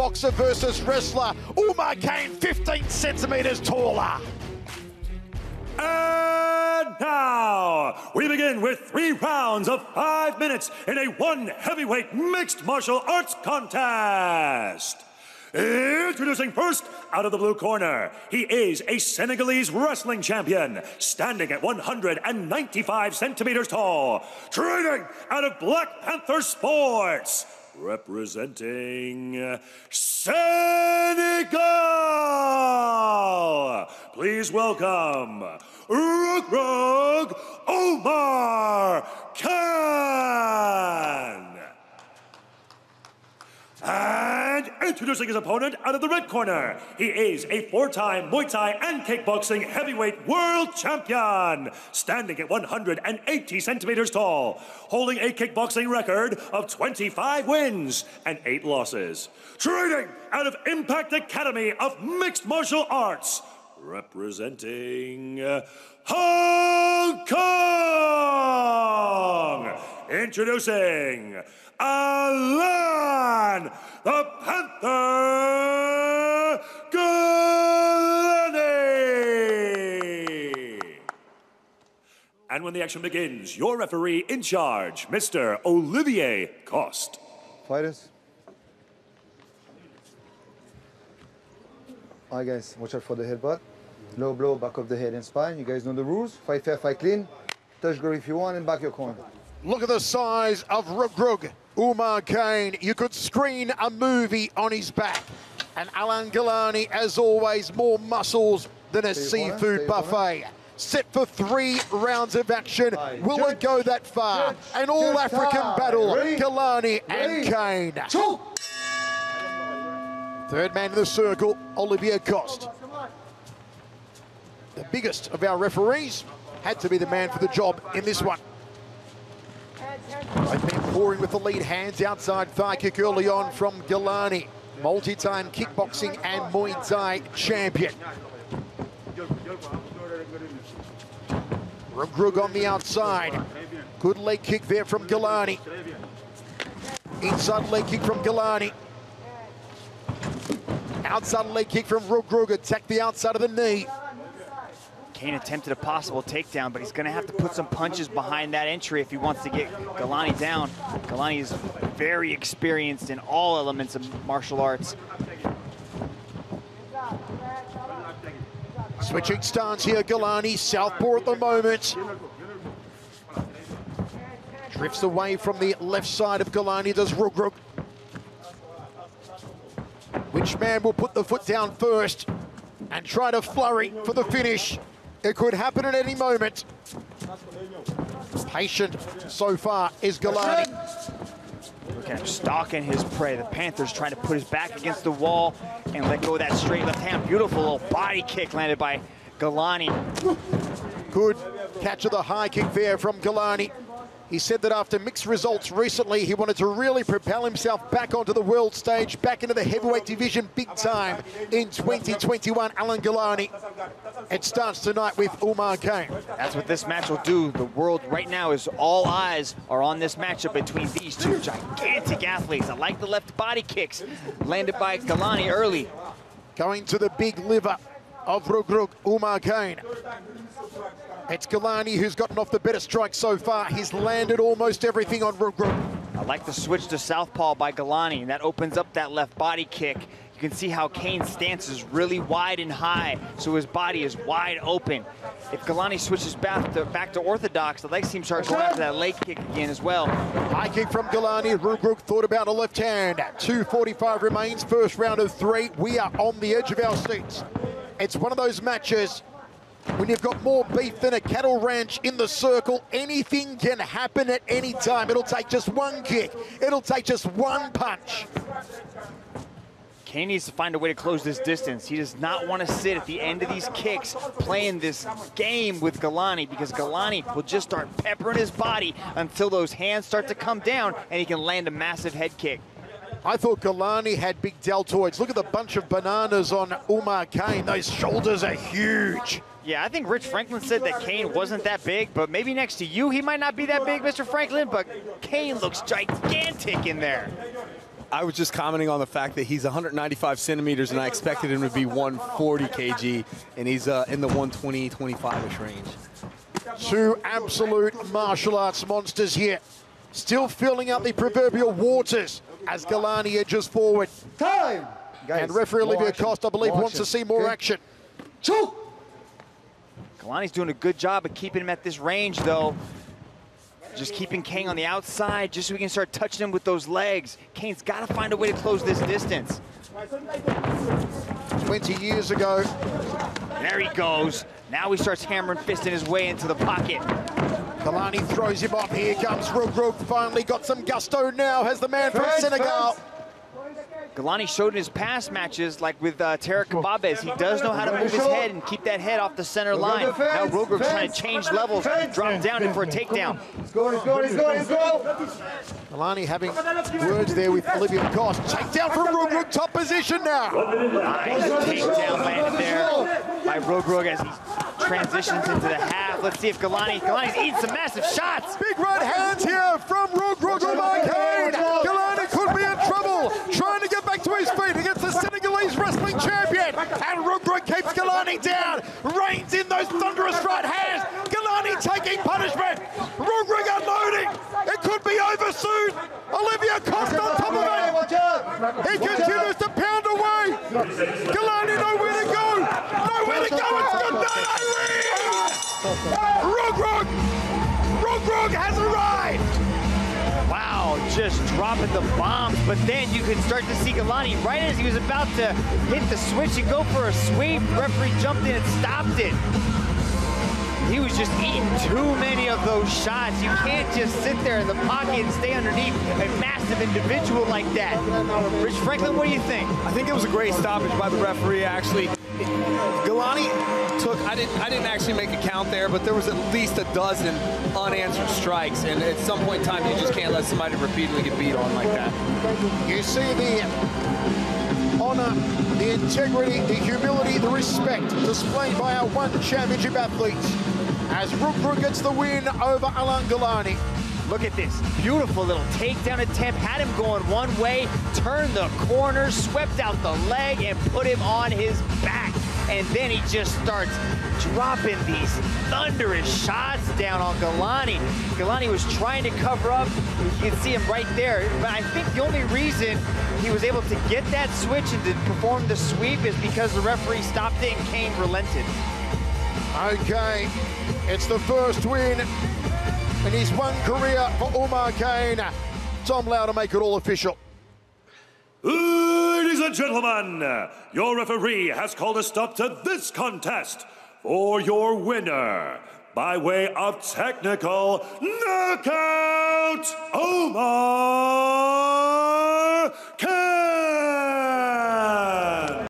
boxer versus wrestler. Umar Kane, 15 centimeters taller. And now, we begin with 3 rounds of 5 minutes in a 1 heavyweight mixed martial arts contest. Introducing first, out of the blue corner, he is a Senegalese wrestling champion, standing at 195 centimeters tall, training out of Black Panther Sports, representing Senegal. Please welcome REUG Reug Omar Khan. And introducing his opponent out of the red corner, he is a 4-time Muay Thai and kickboxing heavyweight world champion, standing at 180 centimeters tall, holding a kickboxing record of 25 wins and 8 losses. Training out of Impact Academy of Mixed Martial Arts, representing Hong Kong. Introducing Ngalani, the Panther Ngalani. And when the action begins, your referee in charge, Mr. Olivier Coste. Fighters. Alright guys, watch out for the headbutt. Low blow, back of the head and spine. You guys know the rules. Fight fair, fight clean. Touch go if you want and back your corner. Look at the size of REUG Reug Omar Kane. You could screen a movie on his back. And Ngalani, as always, more muscles than a seafood buffet. Set for 3 rounds of action. Will it go that far? An all-African battle, Ngalani and Kane. Third man in the circle, Olivier Coste. The biggest of our referees had to be the man for the job in this one. They've been pouring with the lead hands, outside thigh kick early on from Ngalani. Multi-time kickboxing and Muay Thai champion. REUG Reug on the outside. Good leg kick there from Ngalani. Inside leg kick from Ngalani. Outside leg kick from REUG Reug. Attack the outside of the knee. Kane attempted a possible takedown, but he's going to have to put some punches behind that entry if he wants to get Ngalani down. Ngalani is very experienced in all elements of martial arts. Switching stance here, Ngalani, southpaw at the moment. Drifts away from the left side of Ngalani, does REUG Reug. Which man will put the foot down first and try to flurry for the finish? It could happen at any moment. Patient so far is Ngalani. Look at him stalking his prey. The Panther's trying to put his back against the wall and let go of that straight left hand. Beautiful little body kick landed by Ngalani. Good catch of the high kick there from Ngalani. He said that after mixed results recently, he wanted to really propel himself back onto the world stage, back into the heavyweight division big time in 2021. Alan Ngalani. It starts tonight with Omar Kane. That's what this match will do. The world right now is all eyes are on this matchup between these two gigantic athletes. I like the left body kicks landed by Ngalani early. Going to the big liver of REUG Reug, Omar Kane. It's Ngalani who's gotten off the better strike so far. He's landed almost everything on REUG Reug. I like the switch to southpaw by Ngalani, and that opens up that left body kick. You can see how Kane's stance is really wide and high, so his body is wide open. If Ngalani switches back to orthodox, the leg seems to start going after that leg kick again as well. High kick from Ngalani. REUG Reug thought about a left hand. 2:45 remains, first round of 3. We are on the edge of our seats. It's one of those matches when you've got more beef than a cattle ranch in the circle. Anything can happen at any time. It'll take just one kick. It'll take just one punch. Kane needs to find a way to close this distance. He does not want to sit at the end of these kicks playing this game with Ngalani, because Ngalani will just start peppering his body until those hands start to come down and he can land a massive head kick. I thought Ngalani had big deltoids. Look at the bunch of bananas on Omar Kane. Those shoulders are huge. Yeah, I think Rich Franklin said that Kane wasn't that big, but maybe next to you, he might not be that big, Mr. Franklin, but Kane looks gigantic in there. I was just commenting on the fact that he's 195 centimeters, and I expected him to be 140 kg, and he's in the 120, 25-ish range. Two absolute martial arts monsters here. Still filling up the proverbial waters as Ngalani edges forward. Time! Guys, And referee Olivia Costa, I believe, wants to see more action. Choke! Ngalani's doing a good job of keeping him at this range, though. Just keeping Kane on the outside, just so we can start touching him with those legs. Kane's got to find a way to close this distance. 20 years ago. There he goes. Now he starts hammering fisting his way into the pocket. Ngalani throws him off. Here comes REUG Reug. Finally got some gusto now, has the man from Senegal. Ngalani showed in his past matches, like with Tarek Kababes, he does know how to move his head and keep that head off the center line. Now REUG Reug's trying to change levels, drop down in for a takedown. Let's go, let's go, let's go, let's go! Ngalani having words there with Olivia Costa. Takedown from REUG Reug, top position now. Nice takedown landed there by REUG Reug as he transitions into the half. Let's see if Ngalani's eating some massive shots. Big right hands here from REUG Reug. Ngalani could be in trouble, trying to get back to his feet against the Senegalese wrestling champion. And REUG Reug keeps Ngalani down, reins in those thunderous right hands. Ngalani taking punishment. REUG Reug unloading. It could be over soon. Olivia Costa on top of it. He continues to pound away. Ngalani nowhere to go. Nowhere to go. It's good night, REUG Reug has arrived. Wow, just dropping the bombs, but then you can start to see Ngalani right as he was about to hit the switch and go for a sweep. Referee jumped in and stopped it. He was just eating too many of those shots. You can't just sit there in the pocket and stay underneath a massive individual like that. Rich Franklin, what do you think? I think it was a great stoppage by the referee, actually. Ngalani took, I didn't actually make a count there, but there was at least a dozen unanswered strikes, and at some point in time, you just can't let somebody repeatedly get beat on like that. You see the honor, the integrity, the humility, the respect displayed by our one championship athletes as REUG Reug gets the win over Ngalani. Look at this beautiful little takedown attempt. Had him going one way, turned the corner, swept out the leg, and put him on his back. And then he just starts dropping these thunderous shots down on Ngalani. Ngalani was trying to cover up. You can see him right there. But I think the only reason he was able to get that switch and to perform the sweep is because the referee stopped it and Kane relented. Okay, it's the first win in his one career for Omar Kane. Tom Lau to make it all official. Ladies and gentlemen, your referee has called a stop to this contest for your winner by way of technical knockout, Omar